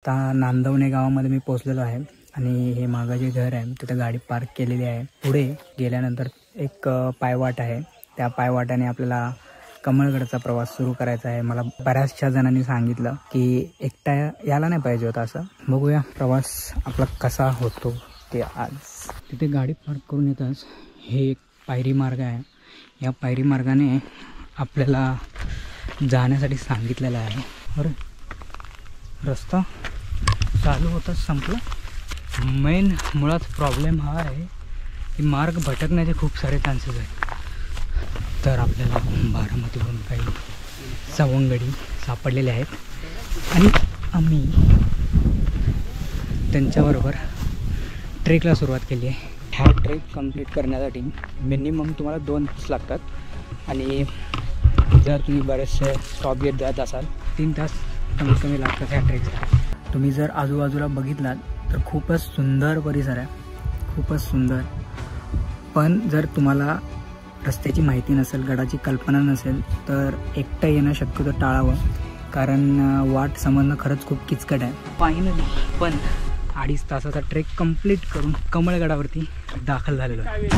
आता नांदवणे गावामध्ये मी पोहोचलेलो आहे आणि हे मागं जे घर आहे तिथं गाडी पार्क केलेली आहे। पुढे गेल्यानंतर एक पायवाट आहे, त्या पायवाटाने आपल्याला कमळगडचा प्रवास सुरू करायचा आहे। मला बऱ्याचशा जणांनी सांगितलं की एकटा यायला नाही पाहिजे होता असं। बघूया प्रवास आपला कसा होतो ते आज। तिथे गाडी पार्क करून येताच हे एक पायरी मार्ग आहे, या पायरी मार्गाने आपल्याला जाण्यासाठी सांगितलेलं आहे। अरे रस्ता चालू होता संपला। मेन मुळात प्रॉब्लेम हा आहे की मार्ग भटकण्याचे खूप सारे चान्सेस आहेत। तर आपल्याला बारामतीवरून काही सवंगडी सापडलेले आहेत आणि आम्ही त्यांच्याबरोबर ट्रेकला सुरुवात केली आहे। हा ट्रेक कंप्लीट करण्यासाठी मिनिमम तुम्हाला 2 तास लागतात आणि जर तुम्ही बरेचसे स्टॉप घेत जात असाल 3 तास कमीत कमी लागतात ह्या ट्रेकसाठी। तुम्ही जर आजूबाजूला बघितलात तर खूपच सुंदर परिसर आहे, खूपच सुंदर। पण जर तुम्हाला रस्त्याची माहिती नसेल, गडाची कल्पना नसेल तर एकटं येणं शक्यतो टाळावं, कारण वाट समजणं खरंच खूप किचकट आहे। फायनली पण 2.5 तासाचा ट्रेक कंप्लीट करून कमळगडावरती दाखल झालेलो आहे।